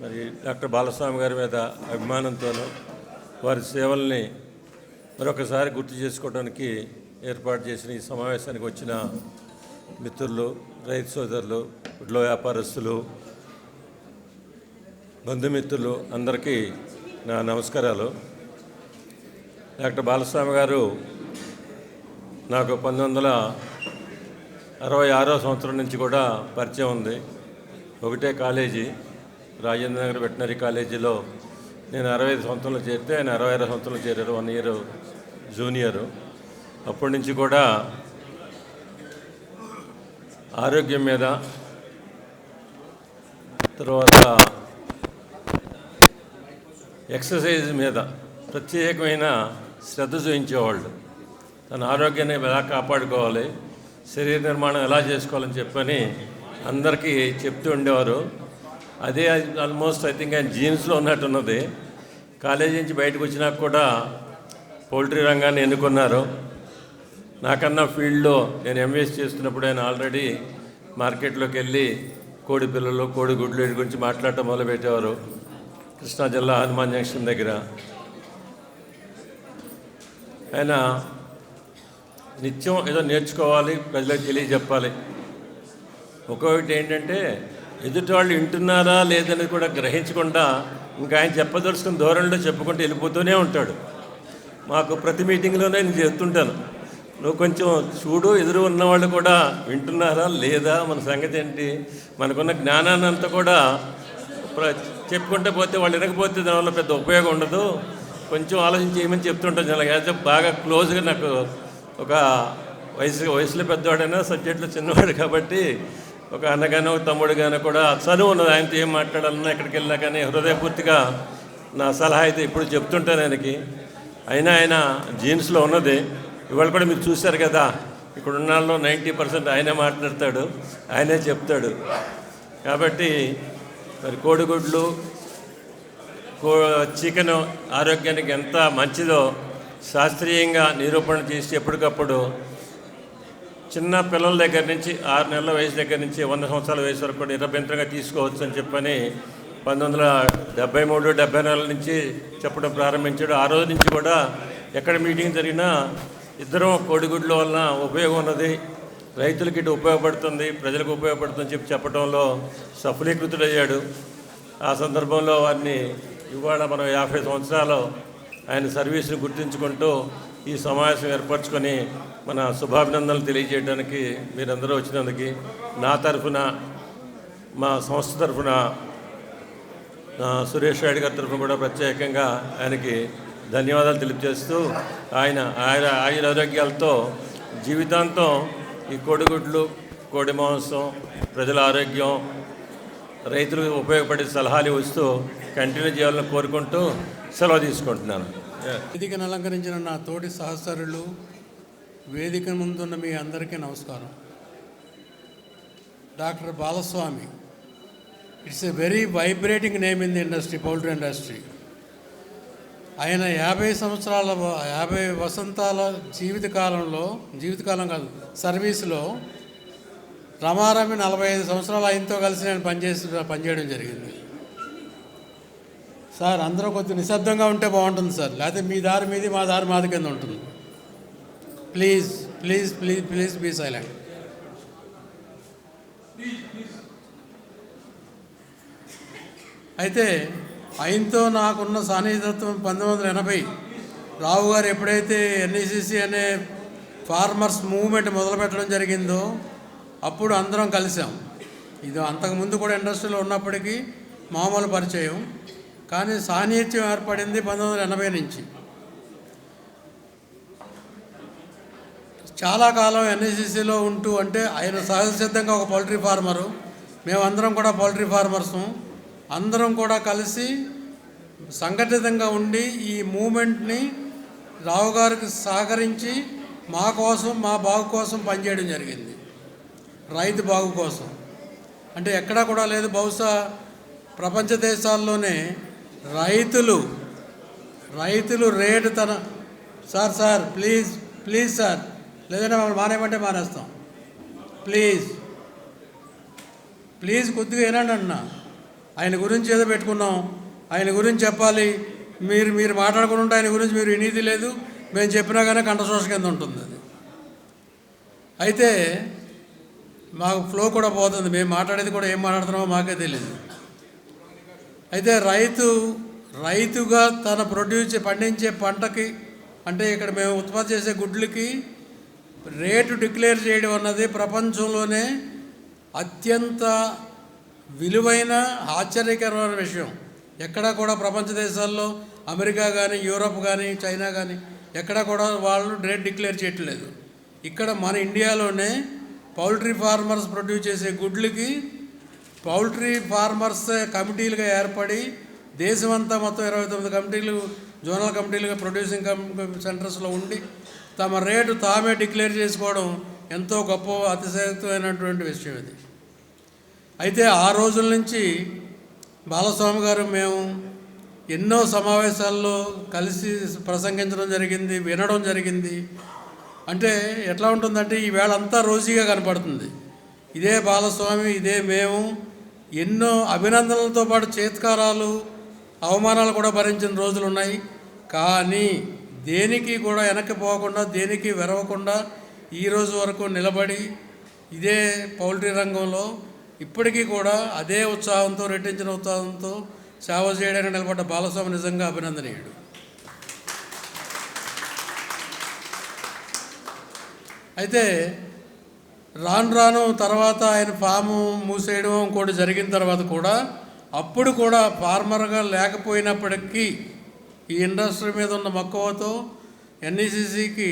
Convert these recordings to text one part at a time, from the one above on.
మరి డాక్టర్ బాలస్వామి గారి మీద అభిమానంతోనూ వారి సేవల్ని మరొకసారి గుర్తు చేసుకోవడానికి ఏర్పాటు చేసిన ఈ సమావేశానికి వచ్చిన మిత్రులు, రైతు సోదరులు, గుడ్ల వ్యాపారస్తులు, బంధుమిత్రులు అందరికీ నా నమస్కారాలు. డాక్టర్ బాలస్వామి గారు నాకు 1966 సంవత్సరం నుంచి కూడా పరిచయం ఉంది. ఒకటే కాలేజీ, రాజేంద్ర నగర్ వెటనరీ కాలేజీలో నేను 65 సంవత్సరంలో చేరితే ఆయన 66 సంవత్సరంలో చేరారు, 1 ఇయర్ జూనియరు. అప్పటి నుంచి కూడా ఆరోగ్యం మీద, తర్వాత ఎక్సర్సైజ్ మీద ప్రత్యేకమైన శ్రద్ధ చూపించేవాళ్ళు. తన ఆరోగ్యాన్ని ఎలా కాపాడుకోవాలి, శరీర నిర్మాణం ఎలా చేసుకోవాలని చెప్పని అందరికీ చెప్తూ ఉండేవారు. అదే ఆల్మోస్ట్ ఐ థింక్ ఆయన జీన్స్లో ఉన్నట్టున్నది. కాలేజీ నుంచి బయటకు వచ్చినాక కూడా పౌల్ట్రీ రంగాన్ని ఎన్నుకున్నారు. నాకన్నా ఫీల్డ్లో నేను ఎంఎస్ చేస్తున్నప్పుడు ఆయన ఆల్రెడీ మార్కెట్లోకి వెళ్ళి కోడి పిల్లలు, కోడి గుడ్లు వీటి గురించి మాట్లాడటం మొదలుపెట్టేవారు. కృష్ణా జిల్లా హనుమాన్ జంక్షన్ దగ్గర ఆయన నిత్యం ఏదో నేర్చుకోవాలి, ప్రజలకు తెలియజెప్పాలి. ఒక్కొక్కటి ఏంటంటే ఎదుటి వాళ్ళు వింటున్నారా లేదని కూడా గ్రహించకుండా ఇంకా ఆయన చెప్పదలుచుకున్న ధోరణిలో చెప్పుకుంటూ వెళ్ళిపోతూనే ఉంటాడు. మాకు ప్రతి మీటింగ్లోనే నేను చెప్తుంటాను, నువ్వు కొంచెం చూడు, ఎదురు ఉన్నవాళ్ళు కూడా వింటున్నారా లేదా, మన సంగతి ఏంటి, మనకున్న జ్ఞానాన్ని అంతా కూడా చెప్పుకుంటే పోతే వాళ్ళు వినకపోతే దానివల్ల పెద్ద ఉపయోగం ఉండదు, కొంచెం ఆలోచించి ఏమని చెప్తుంటాను. చాలా బాగా క్లోజ్గా నాకు ఒక వయసులో పెద్దవాడైనా సబ్జెక్టులో చిన్నవాడు కాబట్టి ఒక అన్నగానో ఒక తమ్ముడుగానో కూడా చనువు ఉన్నది. ఆయనతో ఏం మాట్లాడాలన్నా ఎక్కడికి వెళ్ళినా కానీ హృదయపూర్తిగా నా సలహా అయితే ఇప్పుడు చెప్తుంటాను ఆయనకి. అయినా ఆయన జీన్స్లో ఉన్నది. ఇవాళ కూడా మీరు చూశారు కదా, ఇక్కడ ఉన్న వాళ్ళు 90% ఆయనే మాట్లాడతాడు, ఆయనే చెప్తాడు. కాబట్టి మరి కోడిగుడ్లు, చికెన్ ఆరోగ్యానికి ఎంత మంచిదో శాస్త్రీయంగా నిరూపణ చేసి ఎప్పటికప్పుడు చిన్న పిల్లల దగ్గర నుంచి 6 నెలల వయసు దగ్గర నుంచి 100 సంవత్సరాల వయసు వరకు కూడా నిరభ్యంతరంగా తీసుకోవచ్చు అని చెప్పని 1973-74 నుంచి చెప్పడం ప్రారంభించాడు. ఆ రోజు నుంచి కూడా ఎక్కడ మీటింగ్ జరిగినా ఇద్దరం కోడిగుడ్ల వలన ఉపయోగం ఉన్నది, రైతులకి ఇటు ఉపయోగపడుతుంది, ప్రజలకు ఉపయోగపడుతుందని చెప్పి చెప్పడంలో సఫలీకృతుడయ్యాడు. ఆ సందర్భంలో వారిని ఇవాళ మనం 50 సంవత్సరాలు ఆయన సర్వీస్ని గుర్తించుకుంటూ ఈ సమావేశం ఏర్పరచుకొని మన శుభాభినందనలు తెలియజేయడానికి మీరందరూ వచ్చినందుకు నా తరఫున, మా సంస్థ తరఫున, సురేష్ రెడ్డి గారి తరఫున కూడా ప్రత్యేకంగా ఆయనకి ధన్యవాదాలు తెలియజేస్తూ ఆయన ఆరోగ్యాలతో జీవితాంతం ఈ కోడిగుడ్లు, కోడి మాంసం, ప్రజల ఆరోగ్యం, రైతులకు ఉపయోగపడే సలహాలు ఇస్తూ కంటిన్యూ చేయాలని కోరుకుంటూ సెలవు తీసుకుంటున్నాను. వేదికను అలంకరించిన నా తోటి సహచరులు, వేదిక ముందున్న మీ అందరికీ నమస్కారం. Doctor Balaswamy, it's a very vibrating name in the industry, poultry industry. ఆయన 50 వసంతాల జీవితకాలం కాదు, సర్వీసులో రమారమి 45 సంవత్సరాలు ఆయనతో కలిసి నేను పనిచేయడం జరిగింది. సార్, అందరూ కొద్దిగా నిశ్శబ్దంగా ఉంటే బాగుంటుంది సార్, లేకపోతే మీ దారి మీది, మా దారి మాది కింద ఉంటుంది. Please please please please be silent. అయితే ఆయనతో నాకున్న సాన్నిహిత్యం 1980 రావు గారు ఎప్పుడైతే ఎన్ఈసిసి అనే ఫార్మర్స్ మూవ్మెంట్ మొదలుపెట్టడం జరిగిందో అప్పుడు అందరం కలిసాం. ఇది అంతకుముందు కూడా ఇండస్ట్రీలో ఉన్నప్పటికీ మామూలు పరిచయం, కానీ సాన్నిహిత్యం ఏర్పడింది 1980 నుంచి. చాలా కాలం ఎన్ఈసిసిలో ఉంటూ, అంటే ఆయన సహజసిద్ధంగా ఒక పౌల్ట్రీ ఫార్మరు, మేమందరం కూడా పౌల్ట్రీ ఫార్మర్సు, అందరం కూడా కలిసి సంఘటితంగా ఉండి ఈ మూమెంట్ని రావు గారికి సహకరించి మా కోసం, మా బాగు కోసం పనిచేయడం జరిగింది. రైతు బాగు కోసం అంటే ఎక్కడా కూడా లేదు. బహుశా ప్రపంచ దేశాల్లోనే రైతులు రేటు సార్ ప్లీజ్ సార్, లేదంటే మమ్మల్ని మానేయమంటే మానేస్తాం. ప్లీజ్ కొద్దిగా ఏనండి అన్నా. ఆయన గురించి ఏదో పెట్టుకున్నాం, ఆయన గురించి చెప్పాలి, మీరు మాట్లాడుకుంటుంటే ఆయన గురించి మీరు వినీది లేదు, మేము చెప్పినా కానీ కంఠశోష కింద ఉంటుంది అది. అయితే మాకు ఫ్లో కూడా పోతుంది, మేము మాట్లాడేది కూడా ఏం మాట్లాడుతున్నామో మాకే తెలియదు. అయితే రైతుగా తన పండించే పంటకి, అంటే ఇక్కడ మేము ఉత్పత్తి చేసే గుడ్లకి రేటు డిక్లేర్ చేయడం అన్నది ప్రపంచంలోనే అత్యంత విలువైన ఆశ్చర్యకరమైన విషయం. ఎక్కడా కూడా ప్రపంచ దేశాల్లో అమెరికా కానీ, యూరోప్ కానీ, చైనా కానీ ఎక్కడా కూడా వాళ్ళు రేట్ డిక్లేర్ చేయట్లేదు. ఇక్కడ మన ఇండియాలోనే పౌల్ట్రీ ఫార్మర్స్ ప్రొడ్యూస్ చేసే గుడ్లకి పౌల్ట్రీ ఫార్మర్స్ కమిటీలుగా ఏర్పడి దేశమంతా మొత్తం 29 కమిటీలు, జోనల్ కమిటీలుగా ప్రొడ్యూసింగ్ సెంటర్స్లో ఉండి తమ రేటు తామే డిక్లేర్ చేసుకోవడం ఎంతో గొప్ప అతిశయమైనటువంటి విషయం ఇది. అయితే ఆ రోజుల నుంచి బాలస్వామి గారు మేము ఎన్నో సమావేశాల్లో కలిసి ప్రసంగించడం జరిగింది, వినడం జరిగింది. అంటే ఎట్లా ఉంటుందంటే ఈవేళ అంతా రోజీగా కనపడుతుంది. ఇదే బాలస్వామి, ఇదే మేము ఎన్నో అభినందనలతో పాటు చేత్కారాలు, అవమానాలు కూడా భరించిన రోజులు ఉన్నాయి. కానీ దేనికి కూడా వెనక్కి పోకుండా, దేనికి వెరవకుండా ఈరోజు వరకు నిలబడి ఇదే పౌల్ట్రీ రంగంలో ఇప్పటికీ కూడా అదే ఉత్సాహంతో, రెట్టించిన ఉత్సాహంతో సేవ చేయడానికి నిలబడ్డ బాలస్వామి నిజంగా అభినందనీయుడు. అయితే రాను తర్వాత ఆయన ఫాము మూసేయడం ఇంకోటి జరిగిన తర్వాత కూడా అప్పుడు కూడా ఫార్మర్గా లేకపోయినప్పటికీ ఈ ఇండస్ట్రీ మీద ఉన్న మక్కువతో ఎన్ఈసిసికి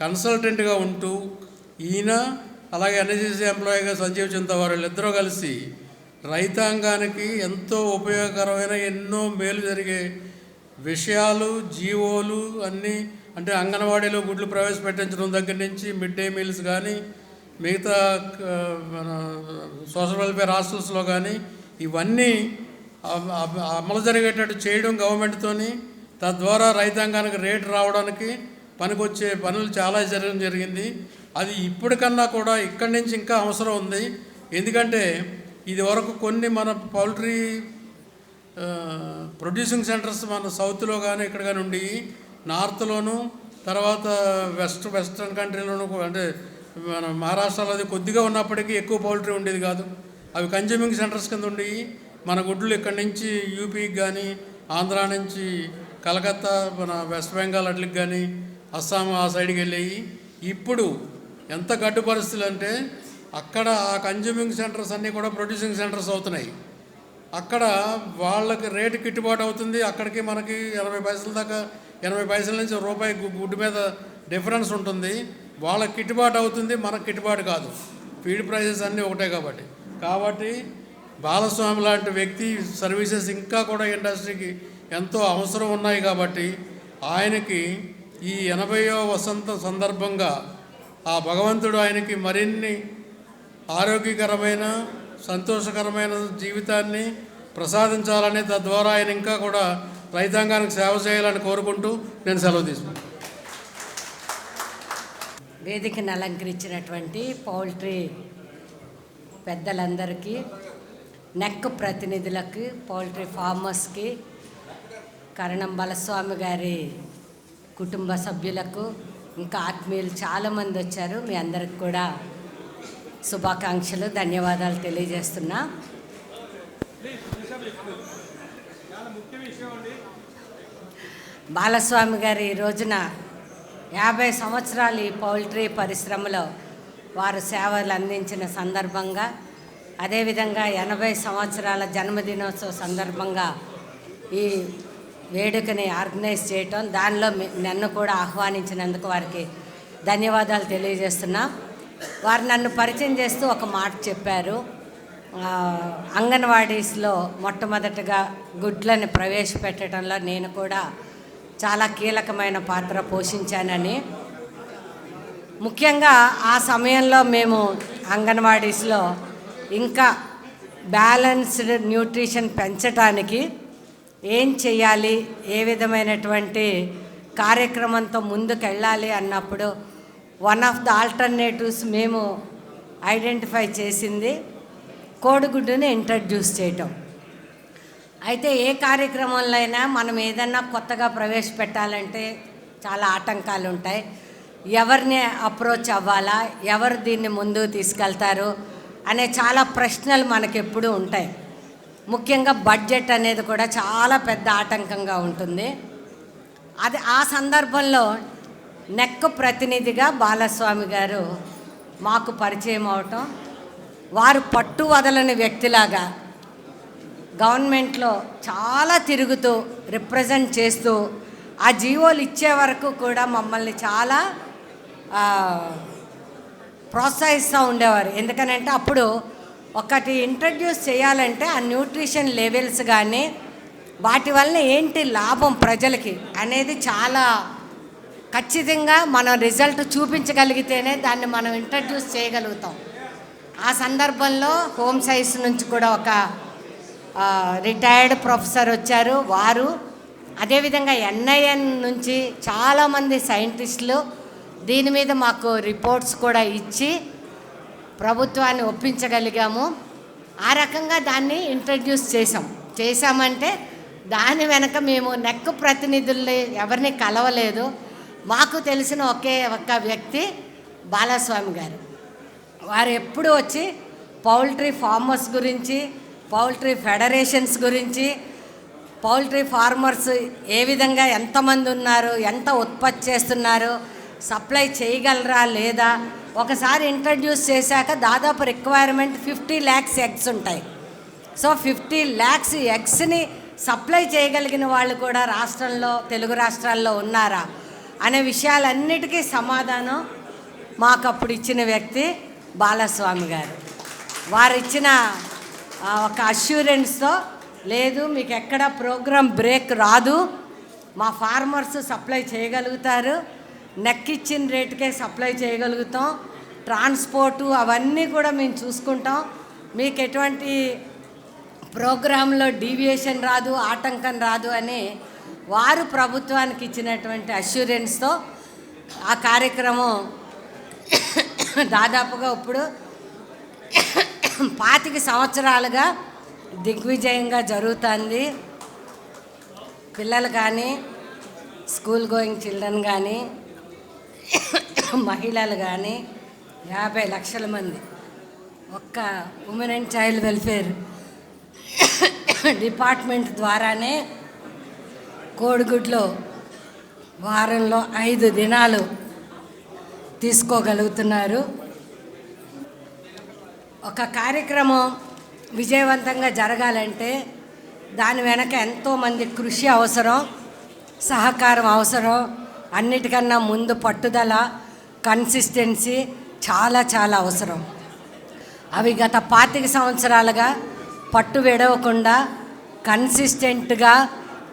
కన్సల్టెంట్గా ఉంటూ ఈయన అలాగే ఎన్ఈసిసి ఎంప్లాయీగా సంజీవ్ చింత వీళ్ళిద్దరూ కలిసి రైతాంగానికి ఎంతో ఉపయోగకరమైన ఎన్నో మేలు జరిగే విషయాలు, జీవోలు అన్నీ, అంటే అంగన్వాడీలో గుడ్లు ప్రవేశపెట్టించడం దగ్గర నుంచి మిడ్ డే మీల్స్ కానీ, మిగతా మన సోషల్ వెల్ఫేర్ హాస్టల్స్లో కానీ ఇవన్నీ అమలు జరిగేటట్టు చేయడం గవర్నమెంట్తోని, తద్వారా రైతాంగానికి రేటు రావడానికి పనికొచ్చే పనులు చాలా జరిగింది. అది ఇప్పటికన్నా కూడా ఇక్కడి నుంచి ఇంకా అవసరం ఉంది. ఎందుకంటే ఇది వరకు కొన్ని మన పౌల్ట్రీ ప్రొడ్యూసింగ్ సెంటర్స్ మన సౌత్లో కానీ ఇక్కడ కానీ ఉండి, నార్త్లోను తర్వాత వెస్ట్రన్ కంట్రీలోను, అంటే మన మహారాష్ట్రలో అది కొద్దిగా ఉన్నప్పటికీ ఎక్కువ పౌల్ట్రీ ఉండేది కాదు. అవి కన్జ్యూమింగ్ సెంటర్స్ కింద ఉండి మన గుడ్లు ఇక్కడి నుంచి యూపీకి కానీ, ఆంధ్ర నుంచి కలకత్తా, మన వెస్ట్ బెంగాల్ అట్లకి కానీ, అస్సాం ఆ సైడ్కి వెళ్ళాయి. ఇప్పుడు ఎంత గడ్డు పరిస్థితులు అంటే అక్కడ ఆ కన్జ్యూమింగ్ సెంటర్స్ అన్నీ కూడా ప్రొడ్యూసింగ్ సెంటర్స్ అవుతున్నాయి. అక్కడ వాళ్ళకి రేటు గిట్టుబాటు అవుతుంది. అక్కడికి మనకి 80 పైసల దాకా, 80 పైసల నుంచి రూపాయి గుడ్డు మీద డిఫరెన్స్ ఉంటుంది. వాళ్ళకి గిట్టుబాటు అవుతుంది, మనకు గిట్టుబాటు కాదు. ఫీడ్ ప్రైసెస్ అన్నీ ఒకటే కాబట్టి బాలస్వామి లాంటి వ్యక్తి సర్వీసెస్ ఇంకా కూడా ఇండస్ట్రీకి ఎంతో అవసరం ఉన్నాయి. కాబట్టి ఆయనకి ఈ 80వ వసంత సందర్భంగా ఆ భగవంతుడు ఆయనకి మరిన్ని ఆరోగ్యకరమైన, సంతోషకరమైన జీవితాన్ని ప్రసాదించాలని, తద్వారా ఆయన ఇంకా కూడా రైతాంగానికి సేవ చేయాలని కోరుకుంటూ నేను సెలవు తీసుకున్నాను. వేదికను అలంకరించినటువంటి పౌల్ట్రీ పెద్దలందరికీ, నెక్ ప్రతినిధులకి, పౌల్ట్రీ ఫార్మర్స్కి, కరణం బాలస్వామి గారి కుటుంబ సభ్యులకు, ఇంకా ఆత్మీయులు చాలామంది వచ్చారు. మీ అందరికి కూడా శుభాకాంక్షలు, ధన్యవాదాలు తెలియజేస్తున్నా. బాలస్వామి గారు ఈ రోజున 50 సంవత్సరాలు ఈ పౌల్ట్రీ పరిశ్రమలో వారు సేవలు అందించిన సందర్భంగా, అదేవిధంగా 80 సంవత్సరాల జన్మదినోత్సవ సందర్భంగా ఈ వేడుకని ఆర్గనైజ్ చేయటం, దానిలో నన్ను కూడా ఆహ్వానించినందుకు వారికి ధన్యవాదాలు తెలియజేస్తున్నా. వారు నన్ను పరిచయం చేస్తూ ఒక మాట చెప్పారు. అంగన్వాడీస్లో మొట్టమొదటగా గుడ్లను ప్రవేశపెట్టడంలో నేను కూడా చాలా కీలకమైన పాత్ర పోషించానని. ముఖ్యంగా ఆ సమయంలో మేము అంగన్వాడీస్లో ఇంకా బ్యాలెన్స్డ్ న్యూట్రిషన్ పెంచడానికి ఏం చేయాలి, ఏ విధమైనటువంటి కార్యక్రమంతో ముందుకు వెళ్ళాలి అన్నప్పుడు వన్ ఆఫ్ ద ఆల్టర్నేటివ్స్ మేము ఐడెంటిఫై చేసింది కోడిగుడ్డుని ఇంట్రడ్యూస్ చేయటం. అయితే ఏ కార్యక్రమంలో అయినా మనం ఏదన్నా కొత్తగా ప్రవేశపెట్టాలంటే చాలా ఆటంకాలు ఉంటాయి. ఎవరిని అప్రోచ్ అవ్వాలా, ఎవరు దీన్ని ముందుకు తీసుకెళ్తారు అనే చాలా ప్రశ్నలు మనకెప్పుడూ ఉంటాయి. ముఖ్యంగా బడ్జెట్ అనేది కూడా చాలా పెద్ద ఆటంకంగా ఉంటుంది. అది ఆ సందర్భంలో నెక్ ప్రతినిధిగా బాలస్వామి గారు మాకు పరిచయం అవటం, వారు పట్టు వదలని వ్యక్తిలాగా గవర్నమెంట్లో చాలా తిరుగుతూ రిప్రజెంట్ చేస్తూ ఆ జీవోలు ఇచ్చే వరకు కూడా మమ్మల్ని చాలా ప్రోత్సహిస్తూ ఉండేవారు. ఎందుకనంటే అప్పుడు ఒకటి ఇంట్రడ్యూస్ చేయాలంటే ఆ న్యూట్రిషన్ లెవెల్స్ కానీ వాటి వల్ల ఏంటి లాభం ప్రజలకి అనేది చాలా ఖచ్చితంగా మనం రిజల్ట్ చూపించగలిగితేనే దాన్ని మనం ఇంట్రడ్యూస్ చేయగలుగుతాం. ఆ సందర్భంలో హోమ్ సైన్స్ నుంచి కూడా ఒక రిటైర్డ్ ప్రొఫెసర్ వచ్చారు వారు, అదేవిధంగా ఎన్ఐఎన్ నుంచి చాలామంది సైంటిస్టులు దీని మీద మాకు రిపోర్ట్స్ కూడా ఇచ్చి ప్రభుత్వాన్ని ఒప్పించగలిగాము. ఆ రకంగా దాన్ని ఇంట్రడ్యూస్ చేశామంటే దాని వెనక మేము నెక్ ప్రతినిధుల్ని ఎవరిని కలవలేదు. మాకు తెలిసిన ఒకే ఒక్క వ్యక్తి బాలస్వామి గారు. వారు ఎప్పుడు వచ్చి పౌల్ట్రీ ఫార్మర్స్ గురించి, పౌల్ట్రీ ఫెడరేషన్స్ గురించి, పౌల్ట్రీ ఫార్మర్స్ ఏ విధంగా ఎంతమంది ఉన్నారు, ఎంత ఉత్పత్తి చేస్తున్నారు, సప్లై చేయగలరా లేదా, ఒకసారి ఇంట్రడ్యూస్ చేశాక దాదాపు రిక్వైర్మెంట్ 50 lakhs ఎగ్స్ ఉంటాయి. సో 50 lakhs ఎగ్స్ని సప్లై చేయగలిగిన వాళ్ళు కూడా రాష్ట్రంలో, తెలుగు రాష్ట్రాల్లో ఉన్నారా అనే విషయాలన్నిటికీ సమాధానం మాకు అప్పుడు ఇచ్చిన వ్యక్తి బాలస్వామి గారు. వారు ఇచ్చిన ఒక అష్యూరెన్స్తో, లేదు మీకు ఎక్కడ ప్రోగ్రామ్ బ్రేక్ రాదు, మా ఫార్మర్స్ సప్లై చేయగలుగుతారు, నెక్ ఇచ్చిన రేటుకే సప్లై చేయగలుగుతాం, ట్రాన్స్పోర్టు అవన్నీ కూడా మేము చూసుకుంటాం, మీకు ఎటువంటి ప్రోగ్రాంలో డీవియేషన్ రాదు, ఆటంకం రాదు అని వారు ప్రభుత్వానికి ఇచ్చినటువంటి అష్యూరెన్స్తో ఆ కార్యక్రమం దాదాపుగా ఇప్పుడు 25 సంవత్సరాలుగా దిగ్విజయంగా జరుగుతుంది. పిల్లలు కానీ, స్కూల్ గోయింగ్ చిల్డ్రన్ కానీ, మహిళలు కానీ 50 లక్షల మంది ఒక్క women and child welfare department ద్వారానే కోడిగుడ్లో వారంలో 5 దినాలు తీసుకోగలుగుతున్నారు. ఒక కార్యక్రమం విజయవంతంగా జరగాలంటే దాని వెనక ఎంతోమంది కృషి అవసరం, సహకారం అవసరం. అన్నిటికన్నా ముందు పట్టుదల, కన్సిస్టెన్సీ చాలా చాలా అవసరం. అవి గత 25 సంవత్సరాలుగా పట్టు విడవకుండా కన్సిస్టెంట్గా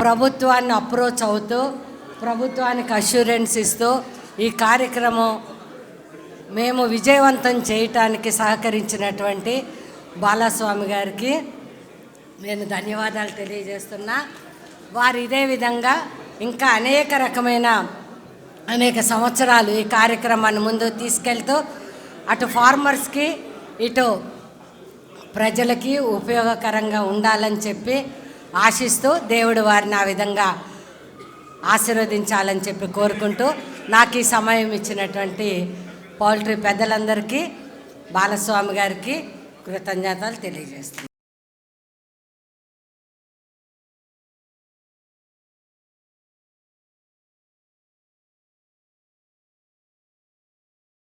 ప్రభుత్వాన్ని అప్రోచ్ అవుతూ, ప్రభుత్వానికి అష్యూరెన్స్ ఇస్తూ ఈ కార్యక్రమం మేము విజయవంతం చేయటానికి సహకరించినటువంటి బాలస్వామి గారికి నేను ధన్యవాదాలు తెలియజేస్తున్నా. వారు ఇదే విధంగా ఇంకా అనేక సంవత్సరాలు ఈ కార్యక్రమాన్ని ముందుకు తీసుకెళ్తూ అటు ఫార్మర్స్కి ఇటు ప్రజలకి ఉపయోగకరంగా ఉండాలని చెప్పి ఆశిస్తూ దేవుడు వారిని ఆ విధంగా ఆశీర్వదించాలని చెప్పి కోరుకుంటూ నాకు ఈ సమయం ఇచ్చినటువంటి పౌల్ట్రీ పెద్దలందరికీ, బాలస్వామి గారికి కృతజ్ఞతలు తెలియజేస్తున్నాను.